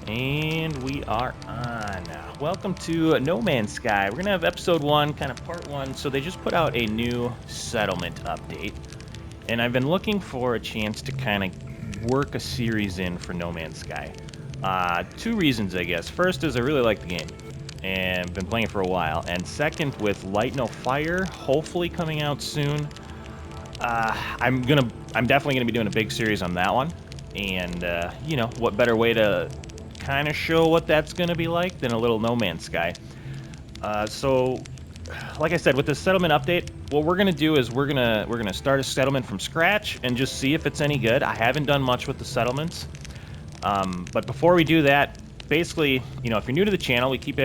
And we are on. Welcome to No Man's Sky. We're going to have episode 1, kind of part 1. So they just put out a new settlement update. And I've been looking for a chance to kind of work a series in for No Man's Sky. Two reasons, I guess. First is I really like the game. And been playing it for a while. And second, with Light No Fire, hopefully coming out soon, I'm definitely gonna be doing a big series on that one. And you know, what better way to kind of show what that's gonna be like than a little No Man's Sky. So, like I said, with this settlement update, what we're gonna do is we're gonna start a settlement from scratch and just see if it's any good. I haven't done much with the settlements, but before we do that, basically, you know, if you're new to the channel, we keep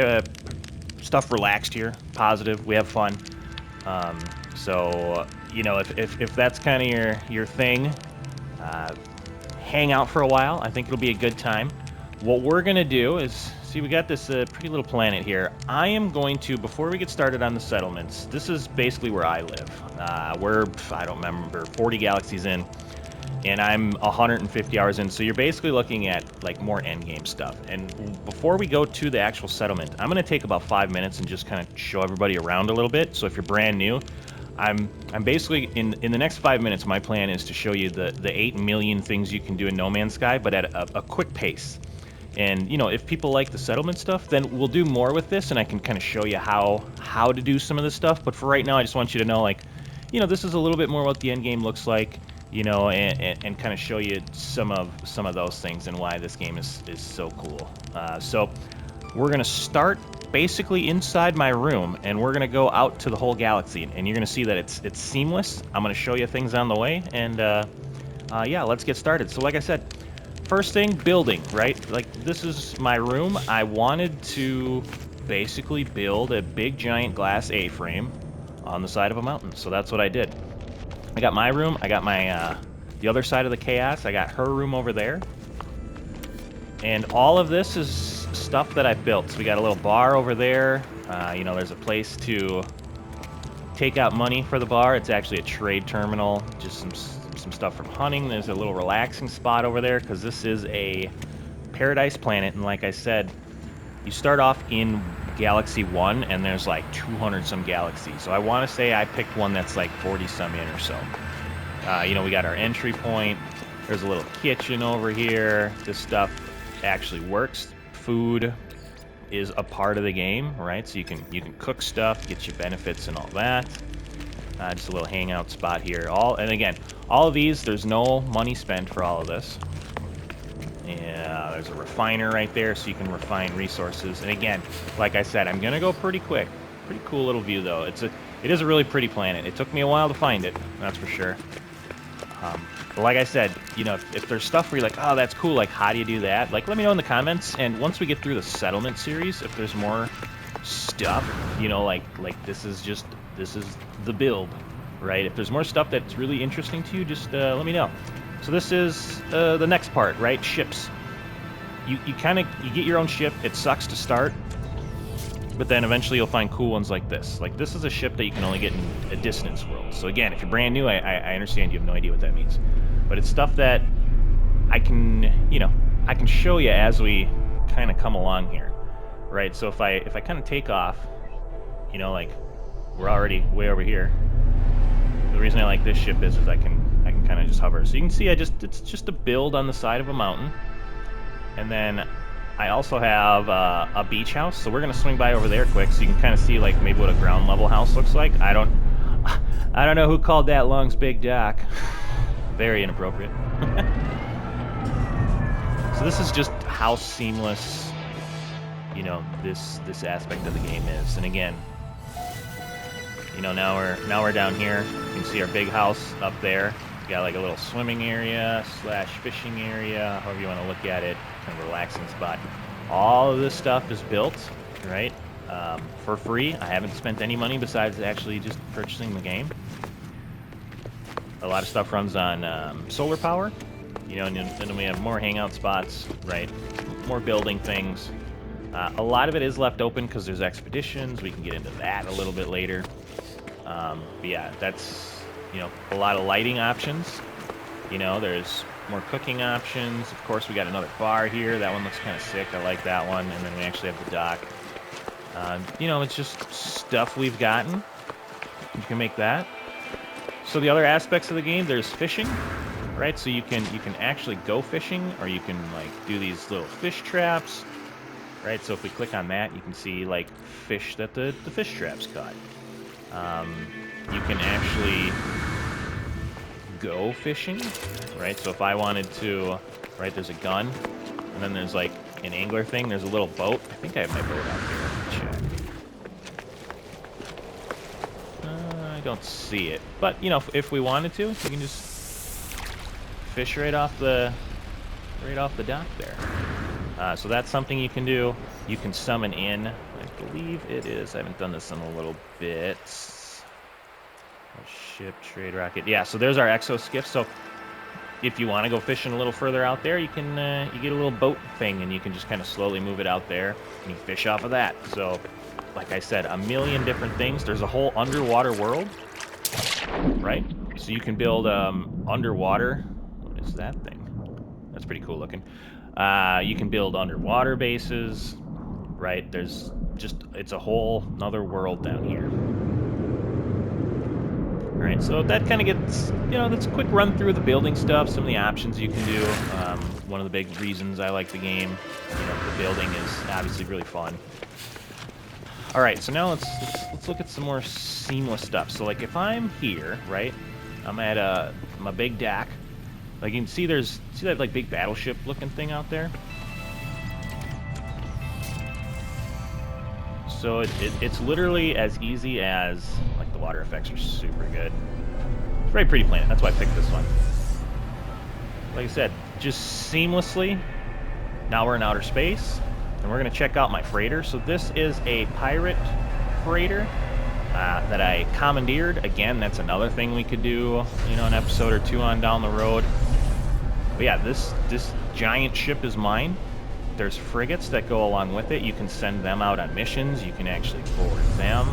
stuff relaxed here, positive. We have fun. So you know, if that's kind of your thing, hang out for a while. I think it'll be a good time. What we're gonna do is, see, we got this pretty little planet here. I am going to, before we get started on the settlements, this is basically where I live. We're, I don't remember, 40 galaxies in, and I'm 150 hours in, so you're basically looking at, like, more endgame stuff. And before we go to the actual settlement, I'm gonna take about 5 minutes and just kind of show everybody around a little bit. So if you're brand new, I'm basically, in the next 5 minutes, my plan is to show you the 8 million things you can do in No Man's Sky, but at a quick pace. And, you know, if people like the settlement stuff, then we'll do more with this, and I can kind of show you how to do some of this stuff. But for right now, I just want you to know, like, you know, this is a little bit more what the end game looks like, you know, and kind of show you some of those things and why this game is so cool. So we're gonna start basically inside my room, and we're gonna go out to the whole galaxy, and you're gonna see that it's seamless. I'm gonna show you things on the way, and yeah, let's get started. So like I said, first thing, building, right? Like, this is my room. I wanted to basically build a big giant glass A-frame on the side of a mountain, so that's what I did. I got my room, I got my the other side of the chaos, I got her room over there, and all of this is stuff that I built. So we got a little bar over there. You know, there's a place to take out money for the bar. It's actually a trade terminal. Just some stuff from hunting. There's a little relaxing spot over there because this is a paradise planet. And like I said, you start off in Galaxy 1, and there's like 200 some galaxies. So I want to say I picked one that's like 40 some in or so. You know, we got our entry point. There's a little kitchen over here. This stuff actually works. Food is a part of the game, right? So you can cook stuff, get you benefits and all that. Just a little hangout spot here. And again, all of these, there's no money spent for all of this. Yeah, there's a refiner right there, so you can refine resources. And again, like I said, I'm gonna go pretty quick. Pretty cool little view, though. It is a really pretty planet. It took me a while to find it, that's for sure. But like I said, you know, if there's stuff where you're like, oh, that's cool, like, how do you do that? Like, let me know in the comments, and once we get through the settlement series, if there's more stuff, you know, like this is the build, right? If there's more stuff that's really interesting to you, just let me know. So this is the next part, right? Ships. You get your own ship. It sucks to start, but then eventually you'll find cool ones like this. Like, this is a ship that you can only get in a distance world. So again, if you're brand new, I understand you have no idea what that means. But it's stuff that I can show you as we kind of come along here, right? So if I kind of take off, you know, like, we're already way over here. The reason I like this ship is I can kind of just hover. So you can see it's just a build on the side of a mountain. And then I also have a beach house, so we're gonna swing by over there quick so you can kind of see, like, maybe what a ground level house looks like. I don't know who called that Long's Big Dock. Very inappropriate. So this is just how seamless, you know, this aspect of the game is. And again, you know, now we're down here. You can see our big house up there. We got like a little swimming area / fishing area, however you want to look at it, kind of relaxing spot. All of this stuff is built, right, for free. I haven't spent any money besides actually just purchasing the game. A lot of stuff runs on solar power, you know, and then we have more hangout spots, right, more building things. A lot of it is left open because there's expeditions. We can get into that a little bit later. But yeah, that's, you know, a lot of lighting options. You know, there's more cooking options. Of course, we got another bar here. That one looks kind of sick. I like that one. And then we actually have the dock. You know, it's just stuff we've gotten. You can make that. So the other aspects of the game, there's fishing, right? So you can actually go fishing, or you can like do these little fish traps, right? So if we click on that, you can see like fish that the fish traps caught. You can actually go fishing, right? So if I wanted to, right, there's a gun, and then there's like an angler thing. There's a little boat. I think I have my boat out here. Let me check. I don't see it, but you know, if we wanted to, we can just fish right off the dock there. So that's something you can do. You can summon in. I believe it is. I haven't done this in a little bit. Ship, trade rocket. Yeah, so there's our exo skiff. So if you want to go fishing a little further out there, you can you get a little boat thing, and you can just kind of slowly move it out there, and you fish off of that. So, like I said, a million different things. There's a whole underwater world, right? So you can build underwater. What is that thing? That's pretty cool looking. You can build underwater bases, right? There's just, it's a whole another world down here. All right, so that kind of gets, you know, that's a quick run through of the building stuff, some of the options you can do. One of the big reasons I like the game, you know, the building is obviously really fun. All right, so now let's look at some more seamless stuff. So like if I'm here, right, I'm at my big deck. Like you can see, see that like big battleship looking thing out there. So it's literally as easy as, like, the water effects are super good. It's a very pretty planet. That's why I picked this one. Like I said, just seamlessly. Now we're in outer space, and we're going to check out my freighter. So this is a pirate freighter that I commandeered. Again, that's another thing we could do, you know, an episode or two on down the road. But yeah, this giant ship is mine. There's frigates that go along with it. You can send them out on missions. You can actually board them.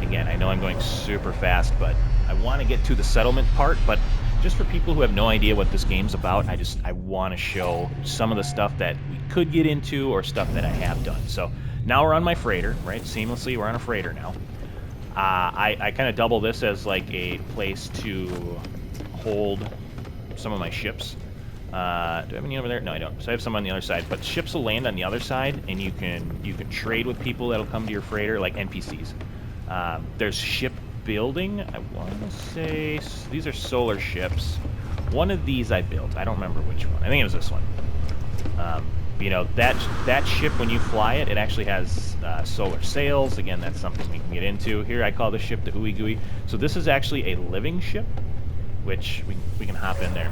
Again, I know I'm going super fast, but I want to get to the settlement part. But just for people who have no idea what this game's about, I want to show some of the stuff that we could get into or stuff that I have done. So now we're on my freighter, right? Seamlessly, we're on a freighter now. I kind of double this as like a place to hold some of my ships. Do I have any over there? No, I don't. So I have some on the other side. But ships will land on the other side, and you can trade with people that'll come to your freighter, like NPCs. There's ship building. I want to say these are solar ships. One of these I built. I don't remember which one. I think it was this one. You know, that ship, when you fly it, it actually has solar sails. Again, that's something we can get into. Here I call the ship the Ooey Gooey. So this is actually a living ship, which we can hop in there.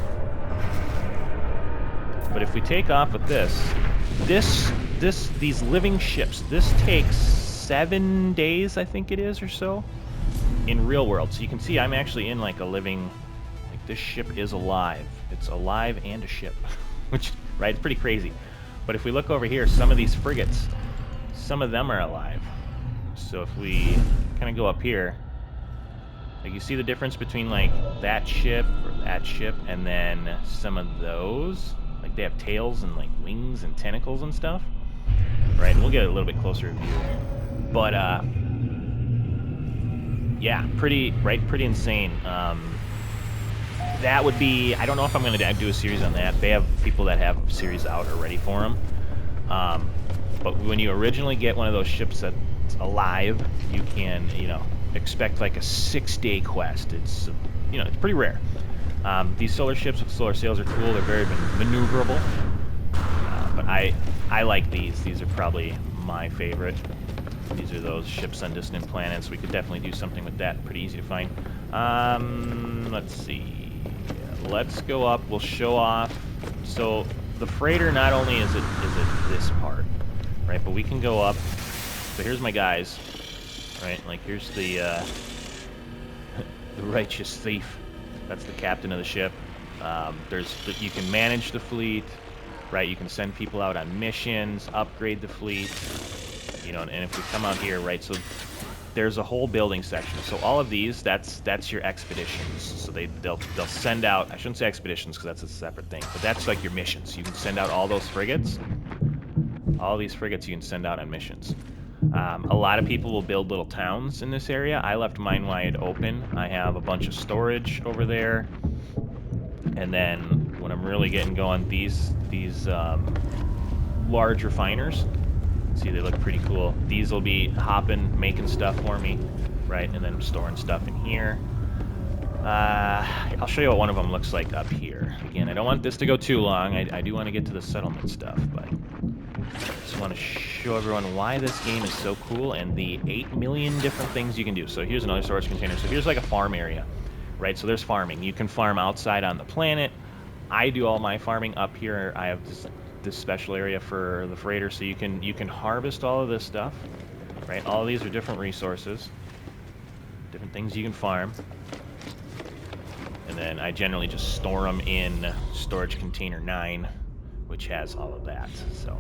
But if we take off with these living ships, this takes 7 days, I think it is, or so, in real world. So you can see I'm actually in like a living, like this ship is alive. It's alive and a ship, which, right, it's pretty crazy. But if we look over here, some of these frigates, some of them are alive. So if we kind of go up here, like you see the difference between like that ship and then some of those. Like they have tails and like wings and tentacles and stuff, right? And we'll get a little bit closer view, but yeah, pretty insane. That would be, I don't know if I'm going to do a series on that. They have people that have a series out already for them. But when you originally get one of those ships that's alive, you can, you know, expect like a 6-day quest. It's, you know, it's pretty rare. These solar ships with solar sails are cool. They're very maneuverable. But I like these. These are probably my favorite. These are those ships on distant planets. We could definitely do something with that. Pretty easy to find. Let's see. Let's go up. We'll show off. So the freighter, not only is it this part, right? But we can go up. So here's my guys, right? Like here's the the righteous thief. That's the captain of the ship. You can manage the fleet, right? You can send people out on missions, upgrade the fleet, you know. And if we come out here, right? So there's a whole building section. So all of these, that's your expeditions. So they'll send out, I shouldn't say expeditions because that's a separate thing, but that's like your missions. You can send out all those frigates. All these frigates you can send out on missions. A lot of people will build little towns in this area. I left mine wide open. I have a bunch of storage over there. And then when I'm really getting going, these large refiners, see, they look pretty cool. These will be hopping, making stuff for me, right? And then I'm storing stuff in here. I'll show you what one of them looks like up here. Again, I don't want this to go too long. I do want to get to the settlement stuff, but I just want to show everyone why this game is so cool and the 8 million different things you can do. So here's another storage container. So here's like a farm area, right? So there's farming. You can farm outside on the planet. I do all my farming up here. I have this special area for the freighter, so you can harvest all of this stuff, right? All of these are different resources, different things you can farm. And then I generally just store them in storage container 9, which has all of that. So,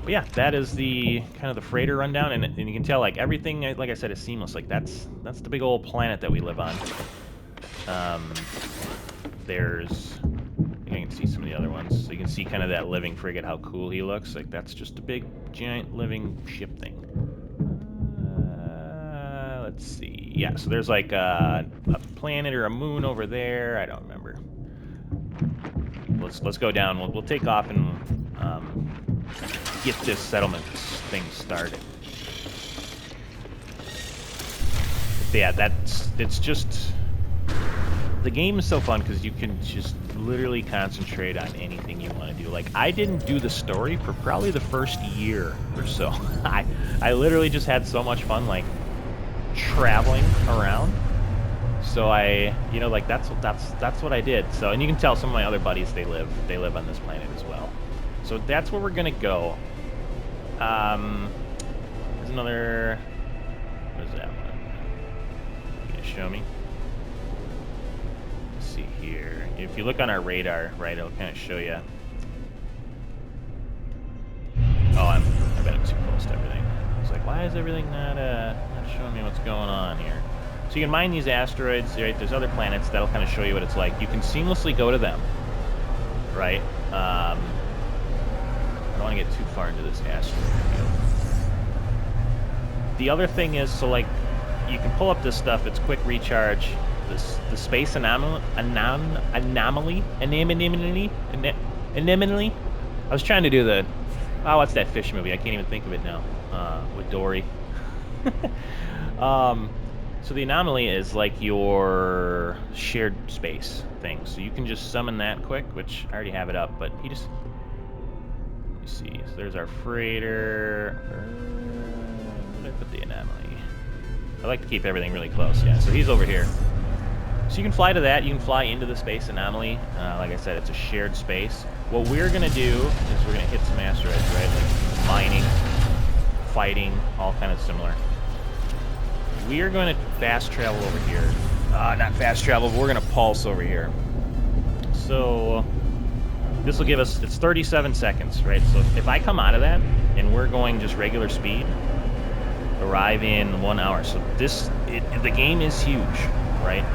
but yeah, that is the kind of the freighter rundown, and you can tell like everything, like I said, is seamless. Like that's the big old planet that we live on. There's, I can see some of the other ones. So you can see kind of that living frigate, how cool he looks. Like that's just a big, giant living ship thing. Let's see. Yeah, so there's like a planet or a moon over there. I don't remember. Let's go down. We'll take off and get this settlement thing started. But yeah, it's just, the game is so fun because you can just literally concentrate on anything you want to do. Like, I didn't do the story for probably the first year or so. I literally just had so much fun, like, traveling around. So like that's what I did. So, and you can tell some of my other buddies, they live on this planet as well. So that's where we're gonna go. There's another, what is that one? You gonna show me? Let's see here. If you look on our radar, right, it'll kind of show you. Oh, I bet I'm too close to everything. I was like, why is everything not showing me what's going on here? So you can mine these asteroids, right? There's other planets that'll kind of show you what it's like. You can seamlessly go to them, right? I don't want to get too far into this asteroid field. The other thing is, so like, you can pull up this stuff. It's quick recharge. The space anomaly. I was trying to do the, what's that fish movie? I can't even think of it now. With Dory. So the anomaly is like your shared space thing. So you can just summon that quick, which I already have it up, but he just, let me see. So there's our freighter. Where did I put the anomaly? I like to keep everything really close, yeah. So he's over here. So you can fly to that. You can fly into the space anomaly. Like I said, it's a shared space. What we're going to do is we're going to hit some asteroids, right? Like mining, fighting, all kind of similar. We are going to fast travel over here. Not fast travel, but we're going to pulse over here. So this will give us, it's 37 seconds, right? So if I come out of that and we're going just regular speed, arrive in 1 hour. So the game is huge, right?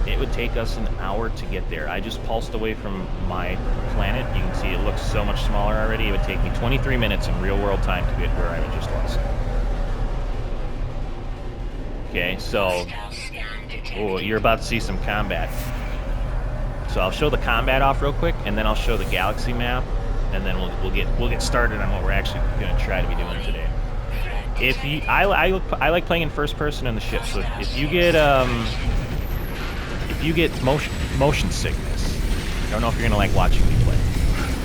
It would take us an hour to get there. I just pulsed away from my planet. You can see it looks so much smaller already. It would take me 23 minutes in real world time to get where I just was. Okay, so you're about to see some combat. So I'll show the combat off real quick, and then I'll show the galaxy map, and then we'll get started on what we're actually going to try to be doing today. If you, I like playing in first person on the ship. So if you get motion sickness, I don't know if you're gonna like watching me play.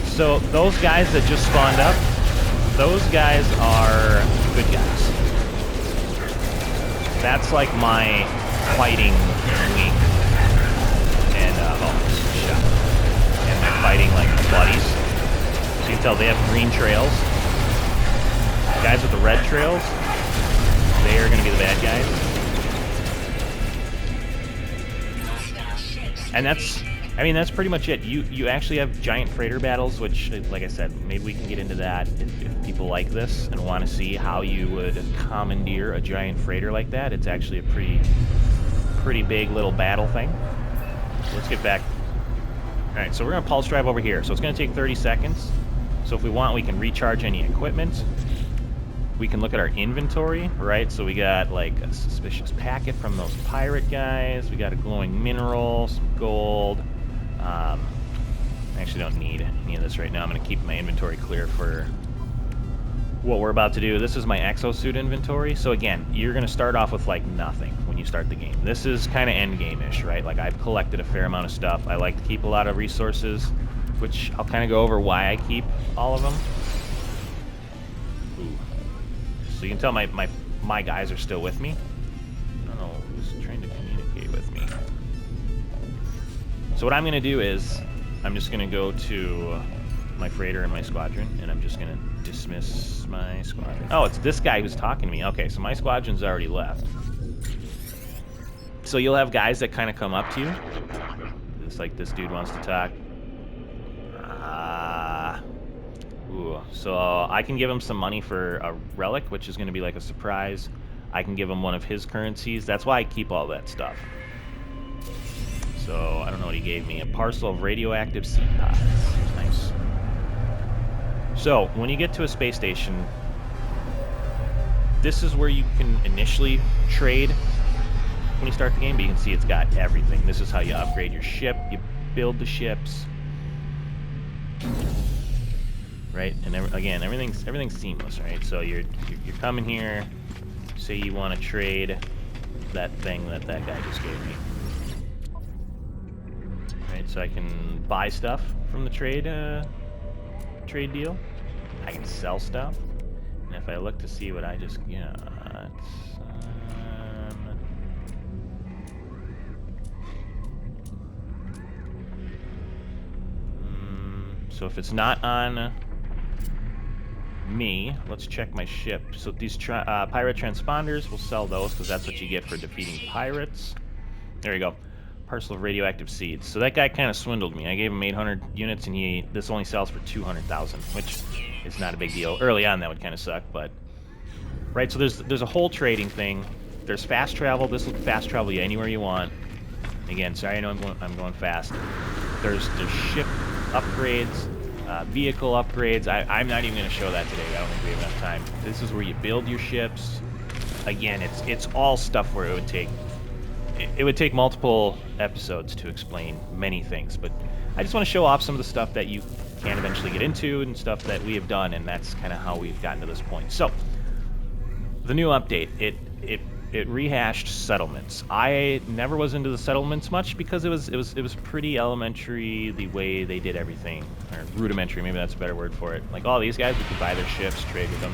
So those guys that just spawned up, those guys are good guys. That's like my fighting wing. And shot. And they're fighting like buddies. So you can tell they have green trails. The guys with the red trails, they are gonna be the bad guys. And I mean, that's pretty much it. You actually have giant freighter battles, which, like I said, maybe we can get into that if people like this and want to see how you would commandeer a giant freighter like that. It's actually a pretty big little battle thing. So let's get back. All right, so we're going to pulse drive over here. So it's going to take 30 seconds. So if we want, we can recharge any equipment. We can look at our inventory, right? So we got like a suspicious packet from those pirate guys. We got a glowing mineral, some gold. I actually don't need any of this right now. I'm going to keep my inventory clear for what we're about to do. This is my exosuit inventory. So again, you're going to start off with like nothing when you start the game. This is kind of end game-ish, right? Like I've collected a fair amount of stuff. I like to keep a lot of resources, which I'll kind of go over why I keep all of them. Ooh. So you can tell my guys are still with me. I don't know who's trying to communicate with me. So what I'm going to do is I'm just going to go to my freighter and my squadron, and I'm just going to dismiss my squadron. Oh, it's this guy who's talking to me. Okay, so my squadron's already left. So you'll have guys that kind of come up to you. It's like this dude wants to talk. Ooh, so I can give him some money for a relic, which is going to be like a surprise. I can give him one of his currencies. That's why I keep all that stuff. So I don't know what he gave me. A parcel of radioactive seed pods. Nice. So when you get to a space station, this is where you can initially trade when you start the game, but you can see it's got everything. This is how you upgrade your ship. You build the ships. Right, and again, everything's seamless, right? So you're coming here. Say you want to trade that thing that guy just gave me. Right, so I can buy stuff from the trade deal. I can sell stuff, and if I look to see what I just got, so if it's not on me, let's check my ship. So these pirate transponders, we'll sell those because that's what you get for defeating pirates. There you go. Parcel of radioactive seeds. So that guy kind of swindled me. I gave him 800 units, and this only sells for 200,000, which is not a big deal. Early on, that would kind of suck, but right. So there's a whole trading thing. There's fast travel. This will fast travel you anywhere you want. Again, sorry, I know I'm going fast. There's ship upgrades. Vehicle upgrades. I'm not even going to show that today. I don't think we have enough time. This is where you build your ships. Again, it's all stuff where it would take multiple episodes to explain many things, but I just want to show off some of the stuff that you can eventually get into and stuff that we have done, and that's kind of how we've gotten to this point. So the new update, it rehashed settlements. I never was into the settlements much because it was pretty elementary the way they did everything, or rudimentary, maybe that's a better word for it. Like all these guys, we could buy their ships, trade with them.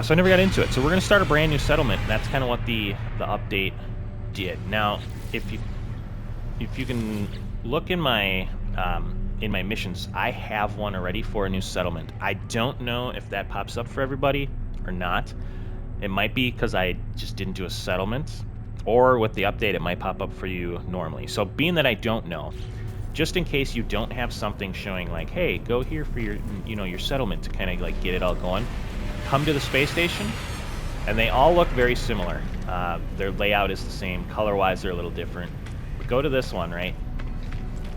So I never got into it. So we're going to start a brand new settlement, and that's kind of what the update did. Now, if you can look in my missions, I have one already for a new settlement. I don't know if that pops up for everybody or not. It might be because I just didn't do a settlement, or with the update, it might pop up for you normally. So being that I don't know, just in case you don't have something showing like, hey, go here for your settlement to kind of like get it all going, come to the space station, and they all look very similar. Their layout is the same. Color-wise, they're a little different. But go to this one, right?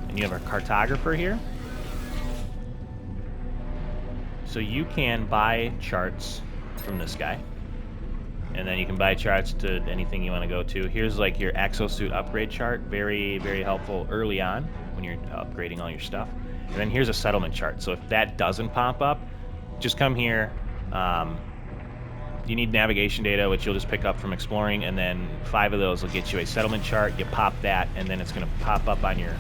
And you have a cartographer here. So you can buy charts from this guy. And then you can buy charts to anything you want to go to. Here's like your exosuit upgrade chart. Very, very helpful early on when you're upgrading all your stuff. And then here's a settlement chart. So if that doesn't pop up, just come here. You need navigation data, which you'll just pick up from exploring, and then 5 of those will get you a settlement chart. You pop that, and then it's going to pop up on your,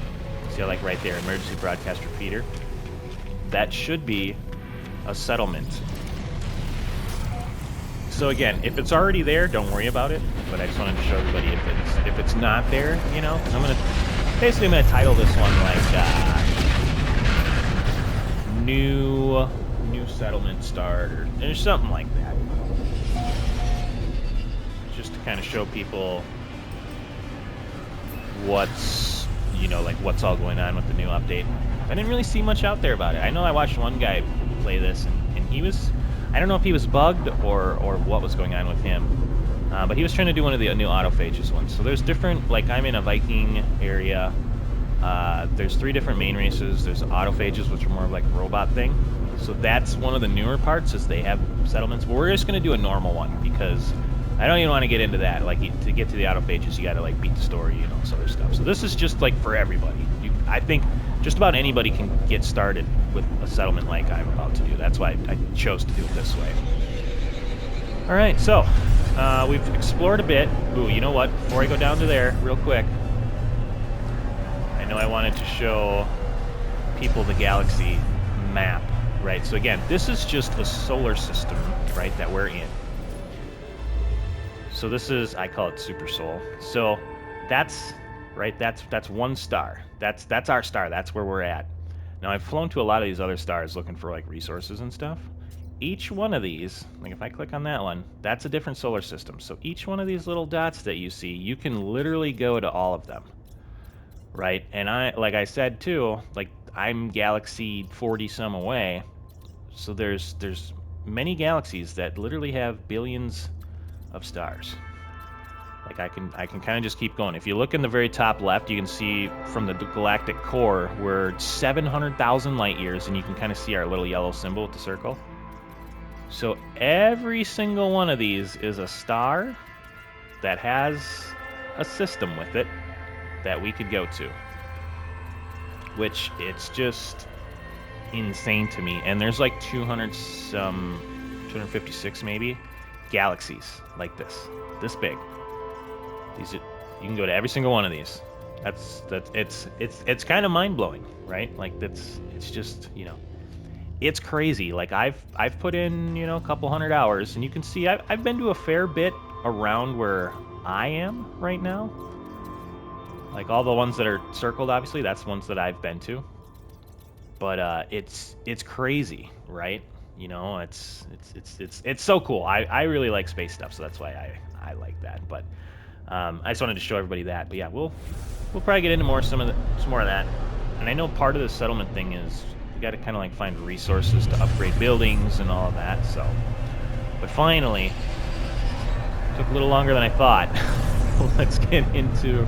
see like right there, emergency broadcast repeater. That should be a settlement. So again, if it's already there, don't worry about it. But I just wanted to show everybody if it's not there, you know, I'm gonna title this one like new settlement start or something like that, just to kind of show people what's you know, like what's all going on with the new update. I didn't really see much out there about it. I know I watched one guy play this, and he was, I don't know if he was bugged or what was going on with him, but he was trying to do one of the new autophages ones. So there's different, like I'm in a Viking area. There's 3 different main races. There's autophages, which are more of like a robot thing. So that's one of the newer parts, is they have settlements. But we're just going to do a normal one, because I don't even want to get into that. Like, to get to the autophages, you got to like beat the story, you know, this other stuff. So this is just like for everybody. I think just about anybody can get started with a settlement like I'm about to do. That's why I chose to do it this way. All right, so we've explored a bit. Ooh, you know what? Before I go down to there, real quick, I know I wanted to show people the galaxy map, right? So again, this is just a solar system, right, that we're in. So this is, I call it Super Sol. So that's, right, that's one star. That's our star. That's where we're at. Now, I've flown to a lot of these other stars looking for like resources and stuff. Each one of these, like if I click on that one, that's a different solar system. So each one of these little dots that you see, you can literally go to all of them, right? And like I said too, like I'm galaxy 40 some away. So there's many galaxies that literally have billions of stars. Like I can kind of just keep going. If you look in the very top left, you can see from the galactic core, we're 700,000 light years, and you can kind of see our little yellow symbol with the circle. So every single one of these is a star that has a system with it that we could go to. Which, it's just insane to me. And there's like 256 maybe, galaxies like this big. These, you can go to every single one of these. It's kind of mind blowing, right? Like it's just, you know, it's crazy. Like I've put in, you know, a couple hundred hours, and you can see I've been to a fair bit around where I am right now. Like all the ones that are circled, obviously, that's ones that I've been to. But it's crazy, right? You know, it's so cool. I really like space stuff, so that's why I like that. But I just wanted to show everybody that. But yeah, we'll probably get into some more of that. And I know part of the settlement thing is we got to kind of like find resources to upgrade buildings and all of that. So, but finally, took a little longer than I thought. Let's get into.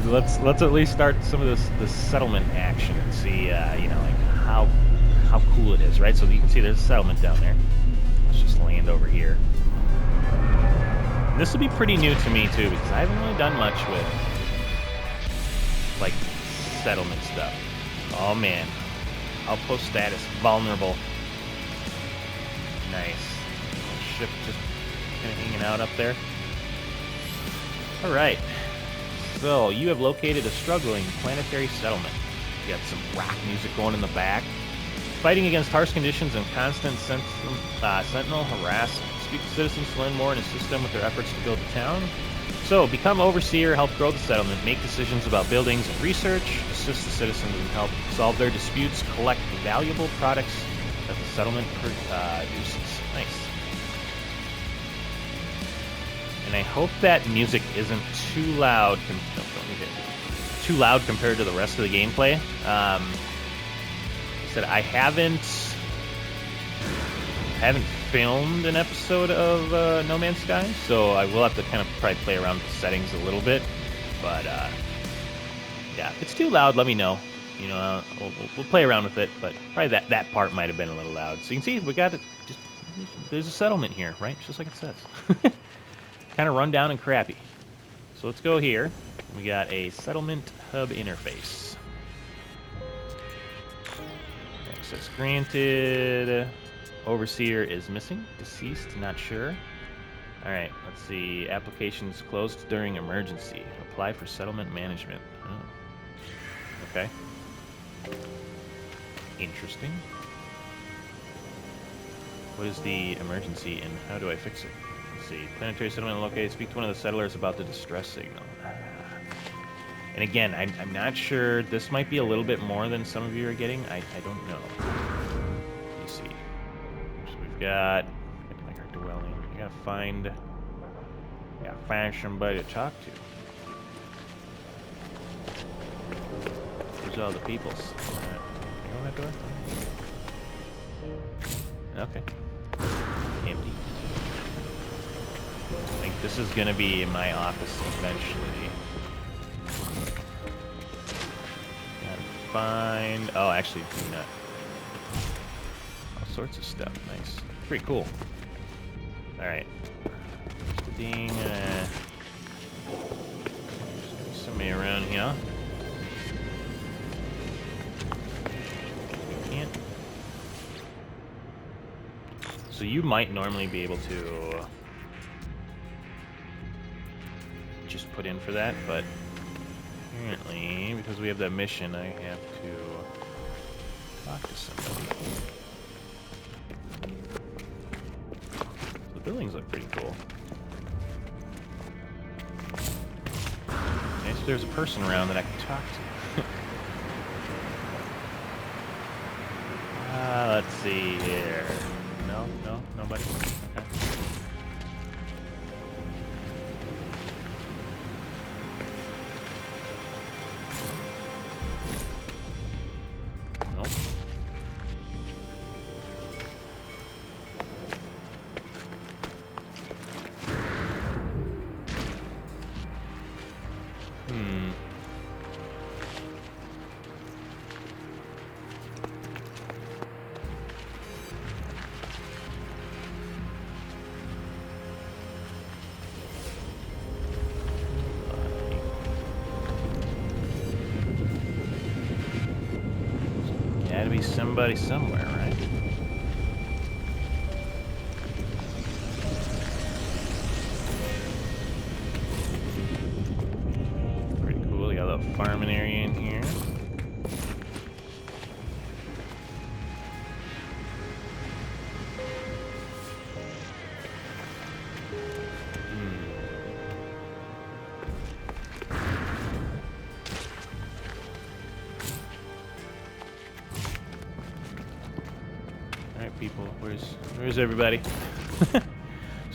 Let's at least start some of this settlement action and see, you know, like how cool it is, right? So you can see there's a settlement down there. Let's just land over here. This will be pretty new to me too, because I haven't really done much with like settlement stuff. Oh man, outpost status vulnerable. Nice. Ship just kind of hanging out up there. All right. So, you have located a struggling planetary settlement. You got some rock music going in the back. Fighting against harsh conditions and constant sentinel harass. Speak to citizens to learn more and assist them with their efforts to build the town. So, become overseer, help grow the settlement, make decisions about buildings and research, assist the citizens and help solve their disputes, collect valuable products that the settlement produces. Nice. And I hope that music isn't too loud. Too loud compared to the rest of the gameplay. I said I haven't filmed an episode of No Man's Sky, so I will have to kind of probably play around with the settings a little bit. But yeah, if it's too loud, let me know. You know, we'll play around with it. But probably that part might have been a little loud. So you can see we got it. There's a settlement here, right? Just like it says. Kind of run down and crappy. So let's go here. We got a settlement hub interface. Access granted. Overseer is missing. Deceased, not sure. Alright, let's see. Applications closed during emergency. Apply for settlement management. Oh. Okay. Interesting. What is the emergency and how do I fix it? Let's see. Planetary settlement located. Speak to one of the settlers about the distress signal. And again, I'm not sure. This might be a little bit more than some of you are getting. I don't know. Let me see. So we've got like our dwelling. We gotta find somebody to talk to. Where's all the peoples? You go in that door? Okay. Empty. I think this is gonna be my office eventually. Gotta find... Oh, actually, do not. All sorts of stuff. Nice. Pretty cool. Alright. Ding. Somebody around here. Can't. So you might normally be able to just put in for that, but apparently, because we have that mission, I have to talk to somebody. The buildings look pretty cool. Okay, so there's a person around that I can talk to. Let's see here. No, nobody. Okay. Nope. Gotta be somebody somewhere, right? Pretty cool. You got a little farming area in here. People, where's everybody? So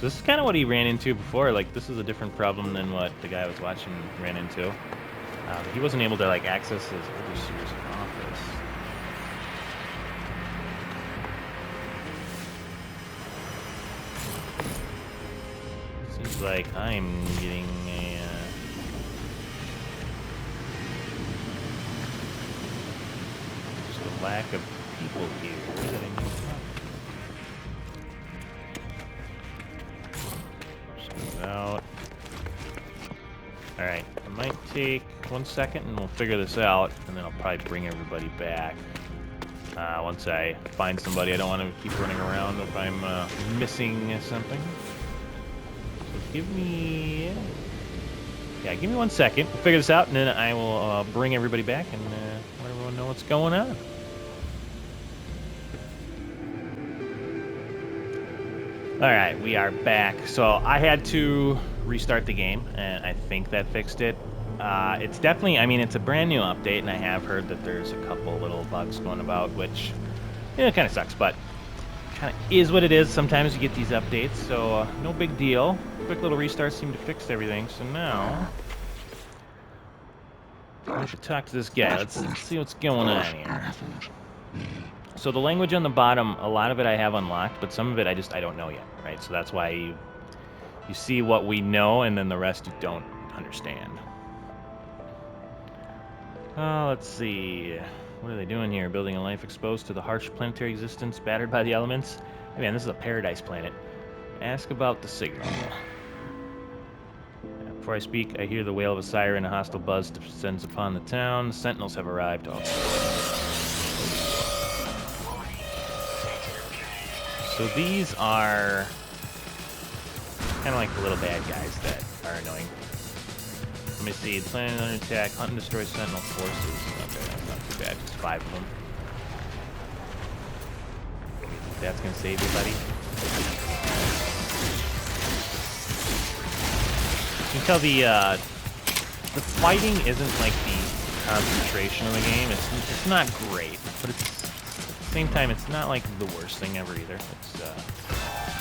this is kind of what he ran into before. Like, this is a different problem than what the guy I was watching ran into. He wasn't able to like access his overseer's office. Seems like I'm getting a just a lack of people here that I need to talk to. Out. Alright, I might take 1 second and we'll figure this out, and then I'll probably bring everybody back. Once I find somebody, I don't want to keep running around if I'm missing something. So give me... Yeah, give me 1 second. We'll figure this out, and then I will bring everybody back and let everyone know what's going on. Alright, we are back. So I had to restart the game, and I think that fixed it. It's definitely, I mean, it's a brand new update, and I have heard that there's a couple little bugs going about, which, you know, kind of sucks, but kind of is what it is. Sometimes you get these updates, so no big deal. Quick little restart seemed to fix everything, so now I should talk to this guy. Let's see what's going on here. So the language on the bottom, a lot of it I have unlocked, but some of it I don't know yet, right? So that's why you see what we know, and then the rest you don't understand. Let's see. What are they doing here? Building a life exposed to the harsh planetary existence, battered by the elements? Hey man, this is a paradise planet. Ask about the signal. Before I speak, I hear the wail of a siren, a hostile buzz descends upon the town. The Sentinels have arrived. Oh. So these are kind of like the little bad guys that are annoying. Let me see. The planet under attack. Hunt and destroy Sentinel forces. Okay, that's not too bad. Just 5 of them. That's gonna save you, buddy. You can tell the fighting isn't like the concentration of the game. It's not great, but it's at the same time it's not like the worst thing ever either. It's you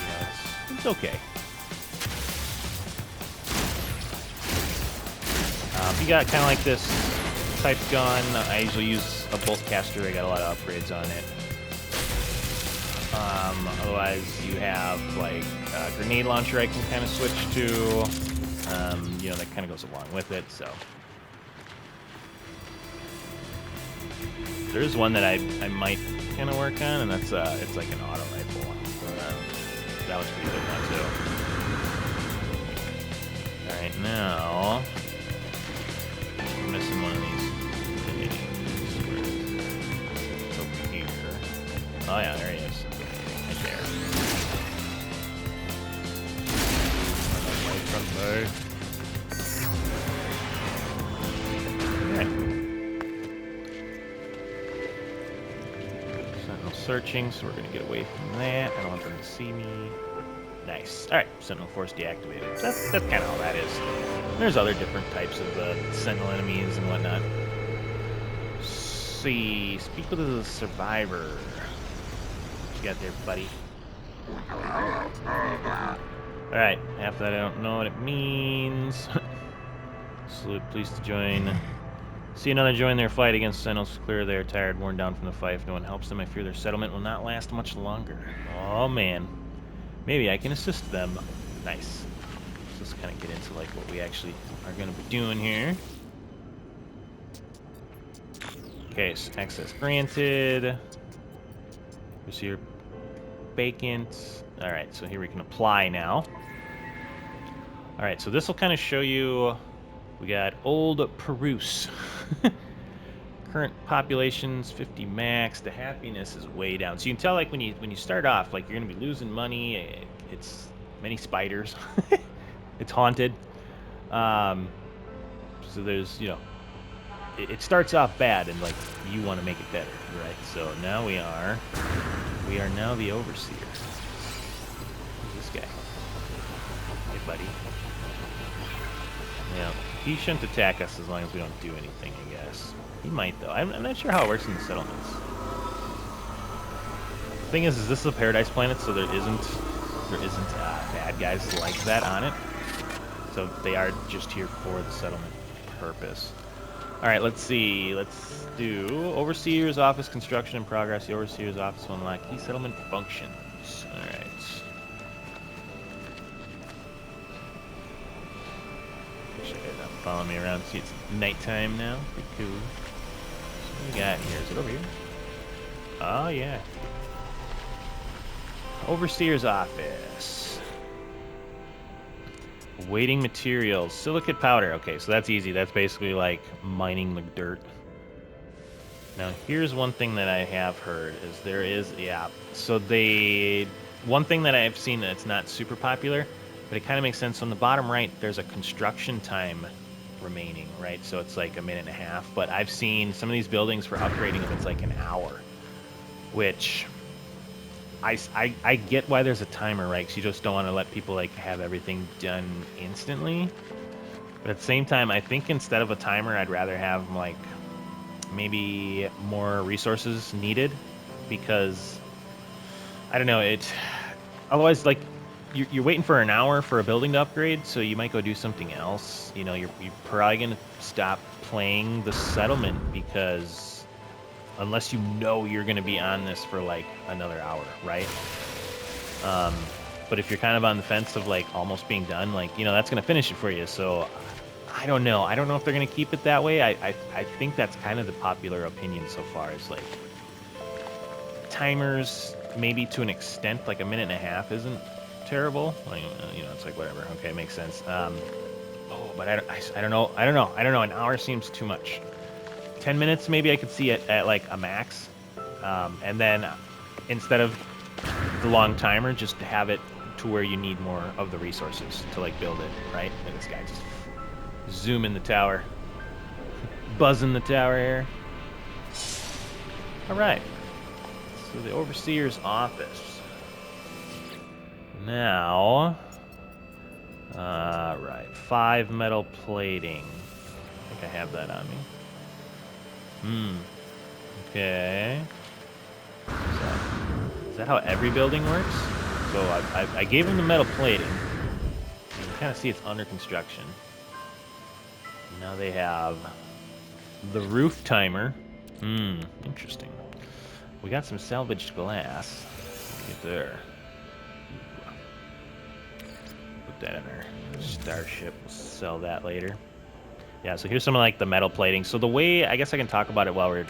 know, it's okay. You got kind of like this type gun. I usually use a bolt caster. I got a lot of upgrades on it. Otherwise, you have like a grenade launcher I can kind of switch to. You know, that kind of goes along with it. So there is one that I might kind of work on, and that's it's like an auto rifle. That was pretty good one too. All right, now I'm missing one of these. It's over here. Oh yeah, there he is. Right there. Away from there. Okay. Sentinel searching, so we're gonna get away from that. I don't want them to see me. Nice. All right, Sentinel Force deactivated. That's kind of all that is. There's other different types of Sentinel enemies and whatnot. See, speak with the survivor. What you got there, buddy? All right, half that I don't know what it means. Salute, pleased to join. See another join their fight against Sentinels. Clear, they are tired, worn down from the fight. If no one helps them, I fear their settlement will not last much longer. Oh man. Maybe I can assist them. Nice. Let's kind of get into like what we actually are going to be doing here. Okay, so access granted. Receiver vacant. All right, so here we can apply now. All right, so this will kind of show you. We got Old Peruse. Current population's 50 max. The happiness is way down. So you can tell, like when you start off, like you're gonna be losing money. It's many spiders. It's haunted. So there's, you know, it starts off bad, and like you want to make it better, right? So now we are now the overseer. Who's this guy? Hey, buddy. Yeah, he shouldn't attack us as long as we don't do anything, I guess. He might, though. I'm not sure how it works in the settlements. The thing is this is a paradise planet, so there isn't bad guys like that on it. So they are just here for the settlement purpose. All right, let's see. Let's do Overseer's Office construction in progress. The Overseer's Office will unlock key settlement functions. All right. Following me around. See, it's nighttime now. Pretty cool. So what we got here? Is it over here? Oh, yeah. Overseer's office. Waiting materials. Silicate powder. Okay, so that's easy. That's basically like mining the dirt. Now, here's one thing that I have heard is there is, yeah. So one thing that I've seen that's not super popular, but it kind of makes sense. On the bottom right, there's a construction time remaining, right? So it's like a minute and a half, but I've seen some of these buildings for upgrading them, it's like an hour, which I get why there's a timer, right? Because you just don't want to let people like have everything done instantly. But at the same time, I think instead of a timer, I'd rather have like maybe more resources needed, because I don't know, otherwise like you're waiting for an hour for a building to upgrade, so you might go do something else. You know, you're probably gonna stop playing the settlement, because unless you know you're gonna be on this for like another hour, right? But if you're kind of on the fence of like almost being done, like, you know, that's gonna finish it for you. So I don't know. I don't know if they're gonna keep it that way. I think that's kind of the popular opinion so far. Is like timers, maybe to an extent, like a minute and a half isn't terrible. Like, you know, it's like whatever. Okay, makes sense. Oh, but I don't know. An hour seems too much. 10 minutes, maybe I could see it at like a max, and then instead of the long timer, just to have it to where you need more of the resources to like build it, right? And this guy just zoom in the tower, buzzing the tower here. All right. So the overseer's office. Now, right, 5 metal plating. I think I have that on me. Okay. Is that how every building works? So I gave him the metal plating. You can kind of see it's under construction. Now they have The roof timer. Interesting. We got some salvaged glass. Get there. Put that in our starship. We'll sell that later. Yeah, so here's some of like the metal plating. So the way, I guess I can talk about it while we're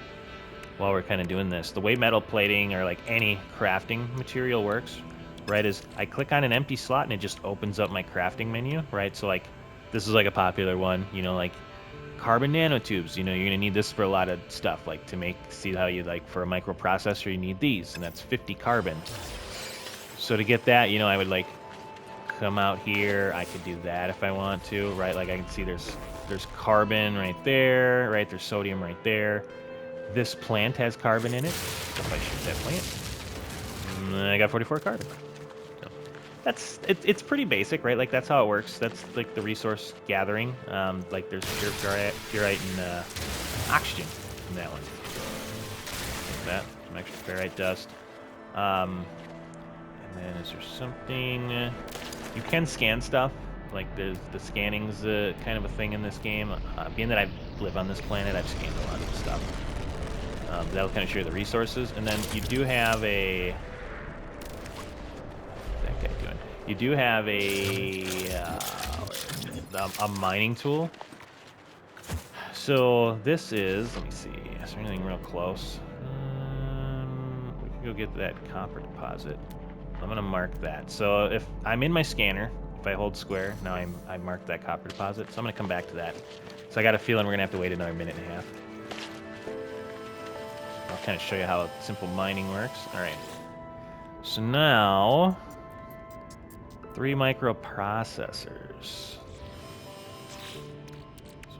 kind of doing this. The way metal plating or like any crafting material works, right, is I click on an empty slot and it just opens up my crafting menu, right? So like this is like a popular one, you know, like carbon nanotubes. You know, you're gonna need this for a lot of stuff, like to make, see how you like for a microprocessor you need these, and that's 50 carbon. So to get that, you know, I would like come out here. I could do that if I want to, right? Like I can see there's carbon right there, right? There's sodium right there. This plant has carbon in it. So if I shoot that plant, I got 44 carbon. So that's it's pretty basic, right? Like that's how it works. That's like the resource gathering. Like there's purite and oxygen in that one. Like that, some extra ferrite dust. And then is there something? You can scan stuff. Like there's the scanning's kind of a thing in this game. Being that I live on this planet, I've scanned a lot of the stuff. That'll kind of show you the resources, and then you do have a. What's that guy doing? You do have a mining tool. So this is. Let me see. Is there anything real close? We can go get that copper deposit. I'm gonna mark that. So if I'm in my scanner, if I hold square, now I marked that copper deposit. So I'm gonna come back to that. So I got a feeling we're gonna have to wait another minute and a half. I'll kind of show you how simple mining works. All right. So now, 3 microprocessors. So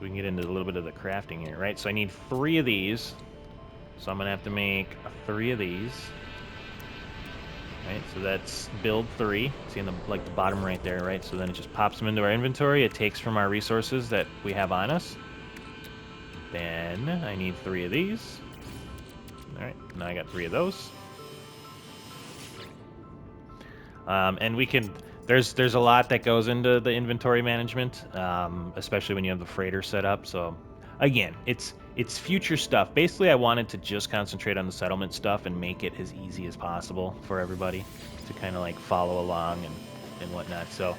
we can get into a little bit of the crafting here, right? So I need 3 of these. So I'm gonna have to make 3 of these. Right, so that's build 3. See in the like the bottom right there, right? So then it just pops them into our inventory. It takes from our resources that we have on us. Then I need 3 of these. All right, now I got 3 of those. And we can. There's a lot that goes into the inventory management, especially when you have the freighter set up. So again, it's future stuff. Basically, I wanted to just concentrate on the settlement stuff and make it as easy as possible for everybody to kind of like follow along and whatnot. So,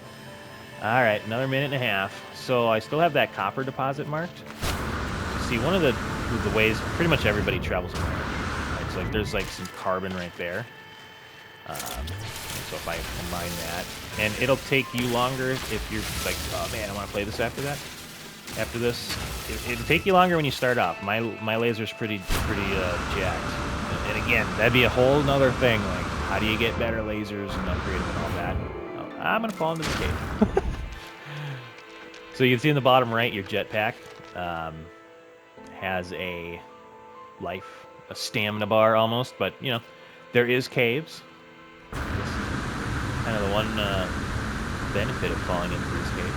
all right, another minute and a half. So I still have that copper deposit marked. See, one of the ways pretty much everybody travels around. Right? So like there's like some carbon right there. So if I combine that, and it'll take you longer if you're like, oh man, I want to play this after that. After this, it'll take you longer when you start off. My laser's pretty jacked. And again, that'd be a whole nother thing. Like, how do you get better lasers and upgrade them and all that? Oh, I'm gonna fall into the cave. So you can see in the bottom right, your jetpack has a stamina bar almost, but you know, there is caves. Kind of the one benefit of falling into this cave.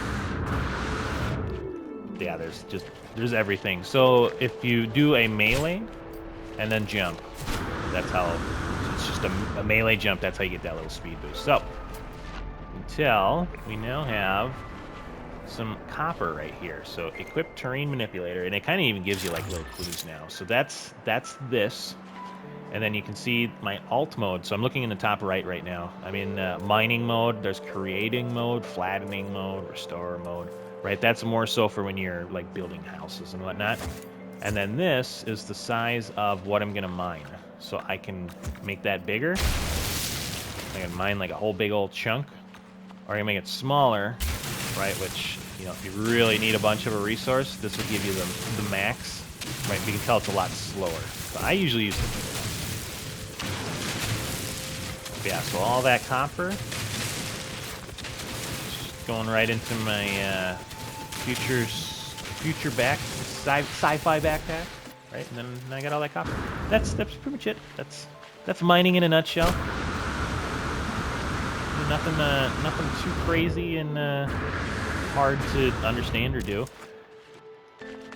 Yeah, there's everything. So if you do a melee and then jump, that's how it's just a melee jump. That's how you get that little speed boost. So until we now have some copper right here. So equip terrain manipulator, and it kind of even gives you like little clues now. So that's this. And then you can see my alt mode. So I'm looking in the top right now. I'm in mining mode. There's creating mode, flattening mode, restore mode, right? That's more so for when you're like building houses and whatnot. And then this is the size of what I'm gonna mine. So I can make that bigger. I can mine like a whole big old chunk, or I can make it smaller, right? Which, you know, if you really need a bunch of a resource, this will give you the max, right? You can tell it's a lot slower. So I usually use the yeah, so all that copper just going right into my future sci-fi backpack, right? And then I got all that copper. That's pretty much it. That's mining in a nutshell. Nothing too crazy and hard to understand or do.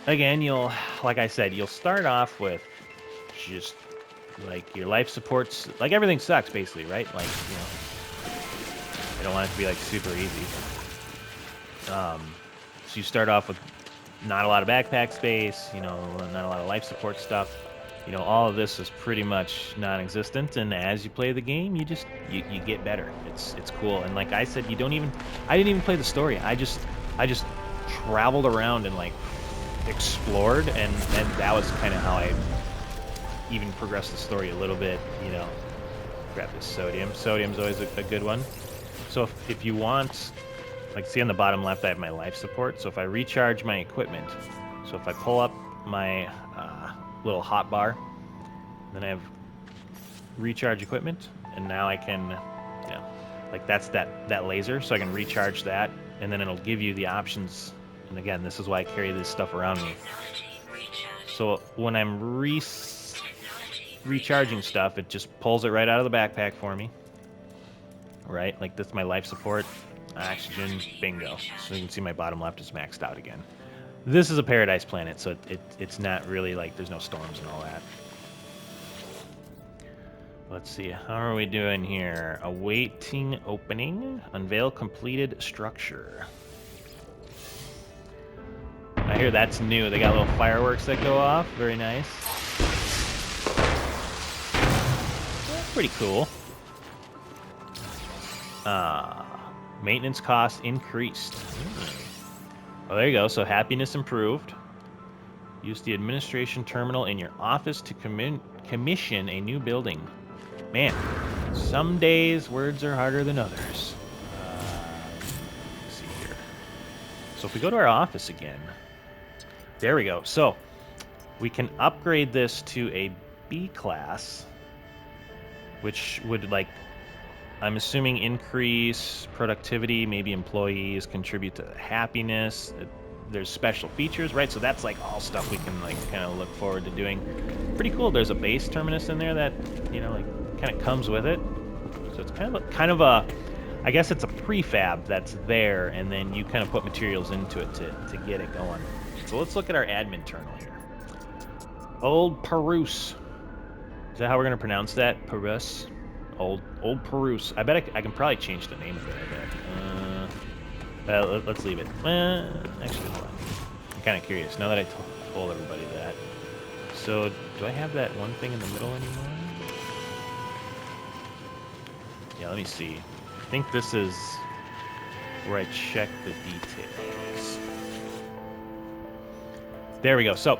Again, like I said, you'll start off with just like your life supports, like everything sucks basically, right? Like, you know, I don't want it to be like super easy. So you start off with not a lot of backpack space, you know, not a lot of life support stuff. You know, all of this is pretty much non-existent, and as you play the game, you get better. It's cool, and like I said, I didn't even play the story. I just traveled around and like explored, and that was kind of how I even progressed the story a little bit. You know, grab this sodium. Sodium's always a good one. So if you want, like, see on the bottom left, I have my life support. So if I recharge my equipment, so if I pull up my little hot bar, then I have recharge equipment, and now I can, you know, like that's that laser, so I can recharge that, and then it'll give you the options. And again, this is why I carry this stuff around me. So when I'm recharging stuff, it just pulls it right out of the backpack for me. Right, like this, my life support, oxygen, bingo. So you can see my bottom left is maxed out again. This is a paradise planet, so it's not really like there's no storms and all that. Let's see, how are we doing here? Awaiting opening. Unveil completed structure. I hear that's new. They got little fireworks that go off. Very nice. That's pretty cool. Maintenance costs increased. Oh, there you go. So happiness improved. Use the administration terminal in your office to commission a new building. Man, some days words are harder than others. Let's see here. So if we go to our office again, there we go. So we can upgrade this to a B class, which would, like, I'm assuming, increase productivity, maybe employees contribute to happiness. There's special features, right? So that's like all stuff we can like kind of look forward to doing. Pretty cool. There's a base terminus in there that, you know, like kind of comes with it. So it's kind of a I guess it's a prefab that's there, and then you kind of put materials into it to get it going. So let's look at our admin terminal here. Old Perus. Is that how we're gonna pronounce that? Perus. Old Perus. I bet I can probably change the name of it, I bet. Let's leave it. Actually, hold on. I'm kind of curious, now that I told everybody that. So, do I have that one thing in the middle anymore? Yeah, let me see. I think this is where I check the details. There we go. So,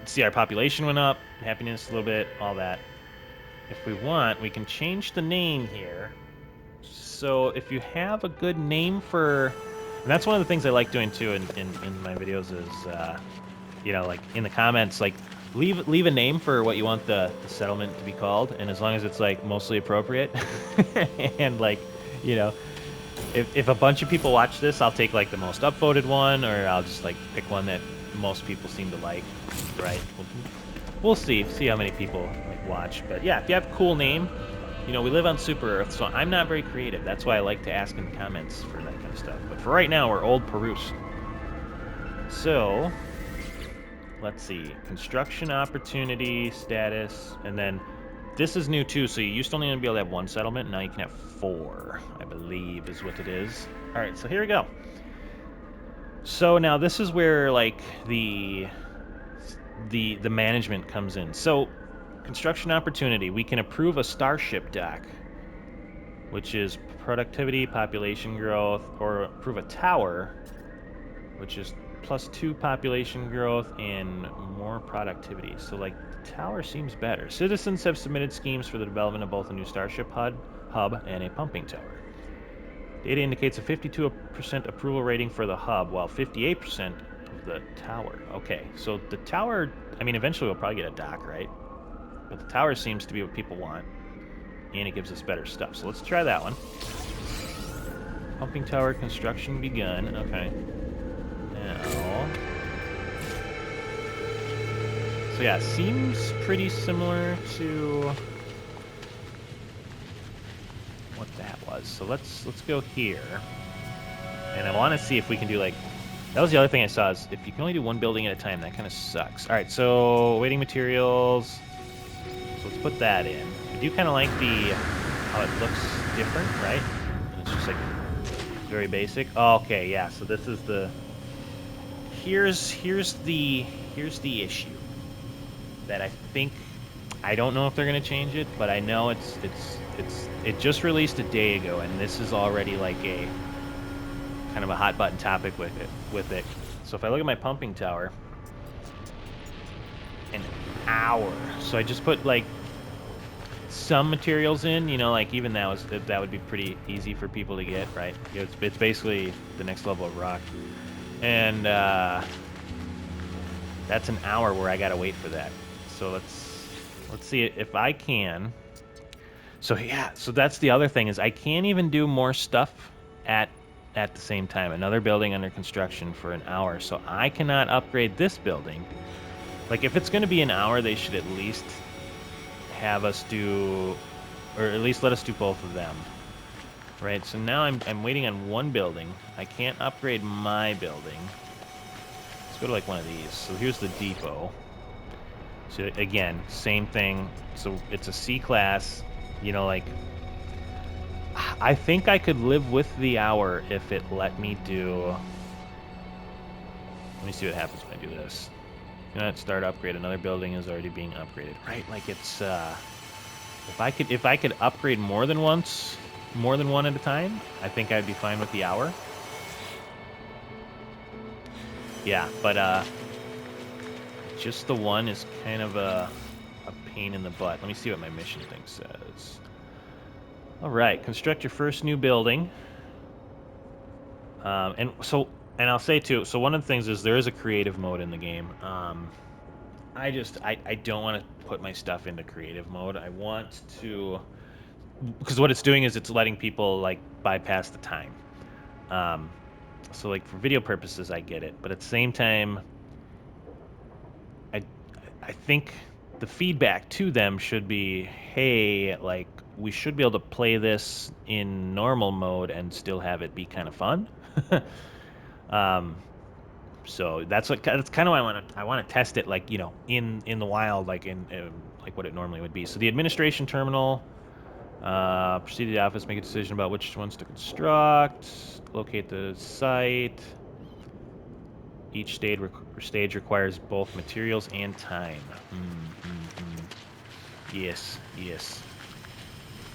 see, our population went up, happiness a little bit, all that. If we want, we can change the name here. So if you have a good name for... And that's one of the things I like doing too in my videos is, you know, like in the comments, like leave a name for what you want the settlement to be called. And as long as it's like mostly appropriate and like, you know, if a bunch of people watch this, I'll take like the most upvoted one, or I'll just like pick one that most people seem to like, right? We'll see how many people like watch. But yeah, if you have a cool name, you know, we live on Super Earth, so I'm not very creative. That's why I like to ask in the comments for that kind of stuff. But for right now, we're Old Perus. So, let's see. Construction opportunity, status, and then this is new too, so you used to only be able to have one settlement, now you can have 4, I believe is what it is. Alright, so here we go. So now this is where like the management comes in. So, construction opportunity. We can approve a starship dock, which is productivity, population growth, or approve a tower, which is +2 population growth and more productivity. So, like, the tower seems better. Citizens have submitted schemes for the development of both a new starship hub and a pumping tower. Data indicates a 52% approval rating for the hub, while 58% the tower. Okay, so the tower, I mean, eventually we'll probably get a dock, right? But the tower seems to be what people want, and it gives us better stuff. So let's try that one. Pumping tower construction begun. Okay. Now... So yeah, seems pretty similar to what that was. So let's go here. And I want to see if we can do like... That was the other thing I saw, is if you can only do one building at a time, that kind of sucks. Alright, so waiting materials. So let's put that in. I do kind of like how it looks different, right? And it's just like very basic. Oh, okay, yeah, so this is the here's the issue that I think, I don't know if they're gonna change it, but I know it just released a day ago, and this is already like a kind of a hot button topic with it. So if I look at my pumping tower, an hour. So I just put like some materials in, you know, like even that would be pretty easy for people to get, right? It's basically the next level of rock, and that's an hour where I gotta wait for that. So let's see if I can. So yeah, so that's the other thing is I can't even do more stuff at at the same time. Another building under construction for an hour, so I cannot upgrade this building. Like if it's going to be an hour, they should at least have us do, or at least let us do both of them. Right. So now I'm waiting on one building. I can't upgrade my building. Let's go to like one of these. So here's the depot. So again, same thing. So it's a C class. You know, like I think I could live with the hour if it let me do. Let me see what happens when I do this. You know, start upgrade. Another building is already being upgraded. Right, like it's if I could upgrade more than once, more than one at a time, I think I'd be fine with the hour. Yeah, but just the one is kind of a pain in the butt. Let me see what my mission thing says. All right, construct your first new building. And I'll say too, so one of the things is there is a creative mode in the game. I don't want to put my stuff into creative mode. I want to, because what it's doing is it's letting people like bypass the time. Um, so like for video purposes, I get it, but at the same time, I I think the feedback to them should be, hey, like we should be able to play this in normal mode and still have it be kind of fun. um, So that's kind of why I want to test it, like you know, in the wild, like in like what it normally would be. So the administration terminal, proceed to the office, make a decision about which ones to construct, locate the site. Each stage requires both materials and time. Yes, yes,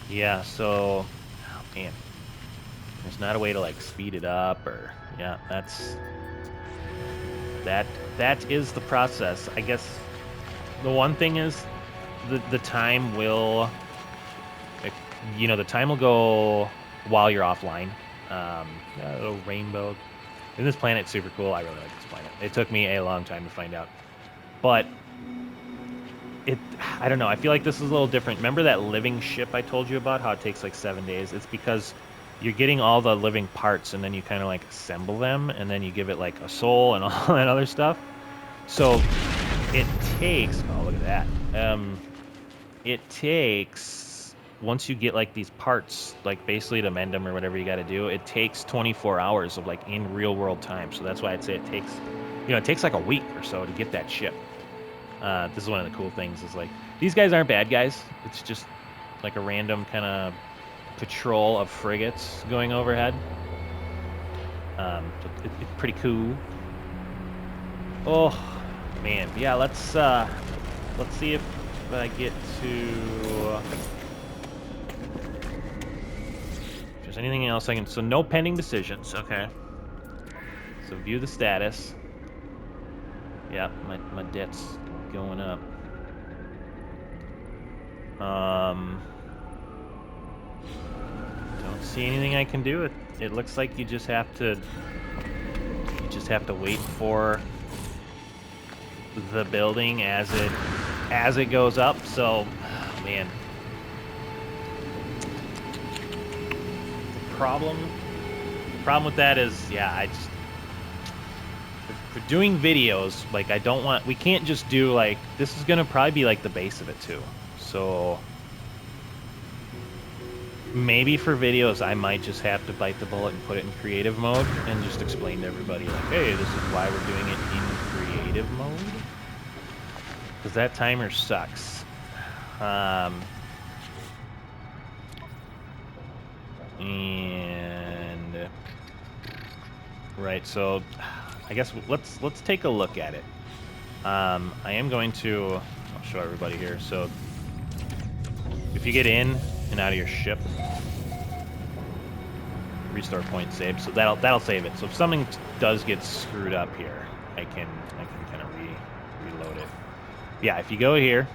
yeah. So, oh man, there's not a way to like speed it up or yeah, that that is the process, I guess. The one thing is the time will, you know, the time will go while you're offline. A little rainbow. And this planet's super cool. I really like this planet. It took me a long time to find out, but I don't know. I feel like this is a little different. Remember that living ship I told you about? How it takes like 7 days. It's because you're getting all the living parts, and then you kind of like assemble them, and then you give it like a soul and all that other stuff. So it takes. Oh, look at that. It takes, once you get like these parts, like basically to mend them or whatever you got to do, it takes 24 hours of like in real world time. So that's why I'd say it takes, you know, it takes like a week or so to get that ship. This is one of the cool things is like these guys aren't bad guys. It's just like a random kind of patrol of frigates going overhead. So it's pretty cool. Oh man, yeah. Let's see if I get to. If there's anything else I can. So no pending decisions. Okay. So view the status. Yeah, my debt's going up. Don't see anything I can do. It looks like you just have to wait for the building as it goes up. So, oh, man. The problem with that is, yeah, I just for doing videos, like I don't want, we can't just do like, this is gonna probably be like the base of it too. So maybe for videos I might just have to bite the bullet and put it in creative mode and just explain to everybody like, hey, this is why we're doing it in creative mode. Because that timer sucks. And right, so I guess let's take a look at it. I am going to. I'll show everybody here. So if you get in and out of your ship, restore point save. So that'll save it. So if something does get screwed up here, I can kind of reload it. Yeah, if you go here,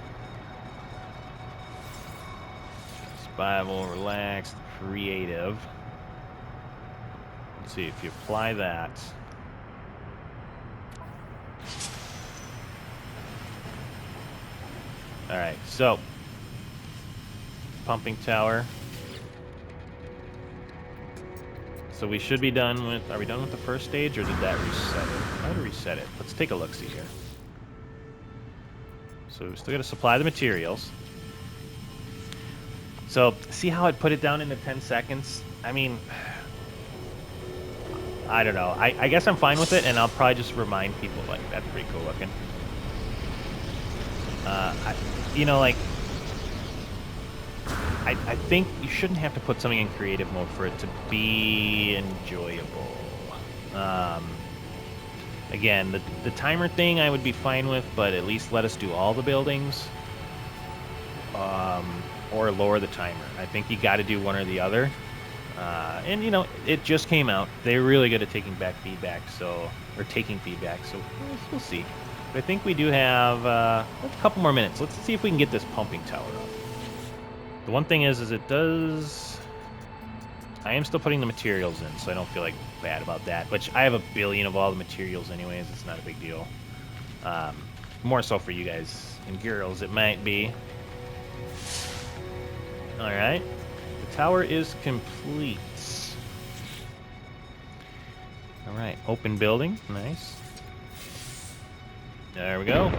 survival, relaxed, creative. Let's see if you apply that. All right, so pumping tower. So we should be done with. Are we done with the first stage, or did that reset it? How did it reset it? Let's take a look. See here. So we still got to supply the materials. So see how it put it down into 10 seconds? I mean, I don't know. I guess I'm fine with it, and I'll probably just remind people, like, that's pretty cool looking. You know, like, I think you shouldn't have to put something in creative mode for it to be enjoyable. Again, the timer thing I would be fine with, but at least let us do all the buildings. Or lower the timer. I think you got to do one or the other. And, you know, it just came out. They're really good at taking back feedback, or taking feedback, so we'll see. But I think we do have a couple more minutes. Let's see if we can get this pumping tower up. The one thing is it does... I am still putting the materials in, so I don't feel like bad about that. Which I have a billion of all the materials anyways. It's not a big deal. More so for you guys and girls, it might be. All right. The tower is complete. All right. Open building. Nice. There we go.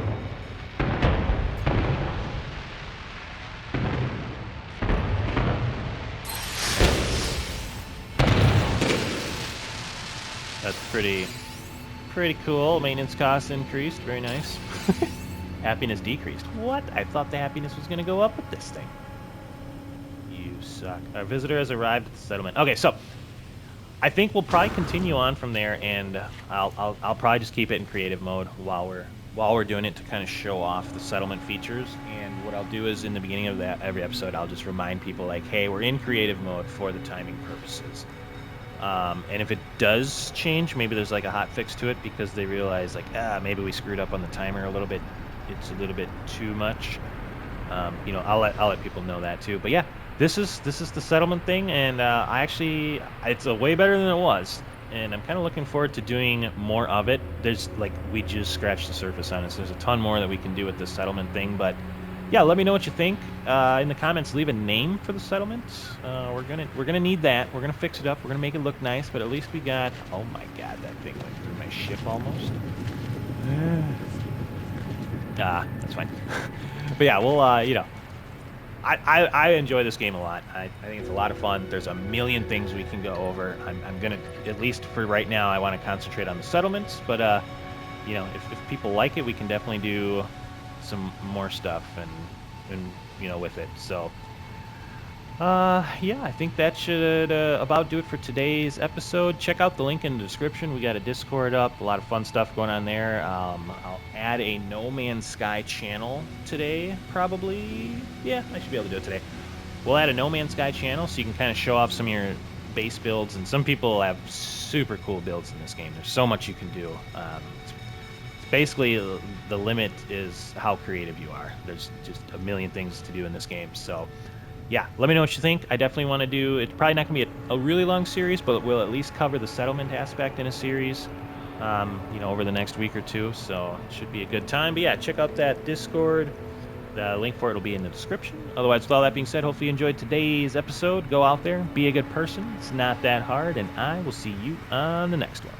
That's pretty cool. Maintenance costs increased. Very nice. Happiness decreased. What? I thought the happiness was going to go up with this thing. You suck. Our visitor has arrived at the settlement. Okay, so I think we'll probably continue on from there, and I'll probably just keep it in creative mode while we're doing it to kind of show off the settlement features. And what I'll do is in the beginning of every episode, I'll just remind people like, hey, we're in creative mode for the timing purposes. And if it does change, maybe there's like a hot fix to it because they realize like, maybe we screwed up on the timer a little bit. It's a little bit too much. You know, I'll let people know that too. But yeah, this is the settlement thing, and it's way better than it was. And I'm kind of looking forward to doing more of it. There's like we just scratched the surface on it. So there's a ton more that we can do with this settlement thing, but. Yeah, let me know what you think. In the comments, leave a name for the settlement. We're gonna need that. We're gonna fix it up. We're gonna make it look nice. But at least we got. Oh my God, that thing went through my ship almost. That's fine. But yeah, we'll you know, I enjoy this game a lot. I think it's a lot of fun. There's a million things we can go over. I'm gonna, at least for right now, I want to concentrate on the settlements. But you know, if people like it, we can definitely do some more stuff and you know with it. So yeah, I think that should about do it for today's episode. Check out the link in the description. We got a Discord up, a lot of fun stuff going on there. I'll add a No Man's Sky channel today, probably. Yeah, I should be able to do it today. We'll add a No Man's Sky channel so you can kind of show off some of your base builds, and some people have super cool builds in this game. There's so much you can do. Basically, the limit is how creative you are. There's just a million things to do in this game. So, yeah, let me know what you think. I definitely want to do. It's probably not going to be a really long series, but we'll at least cover the settlement aspect in a series, you know, over the next week or two. So it should be a good time. But yeah, check out that Discord. The link for it will be in the description. Otherwise, with all that being said, hopefully you enjoyed today's episode. Go out there, be a good person. It's not that hard, and I will see you on the next one.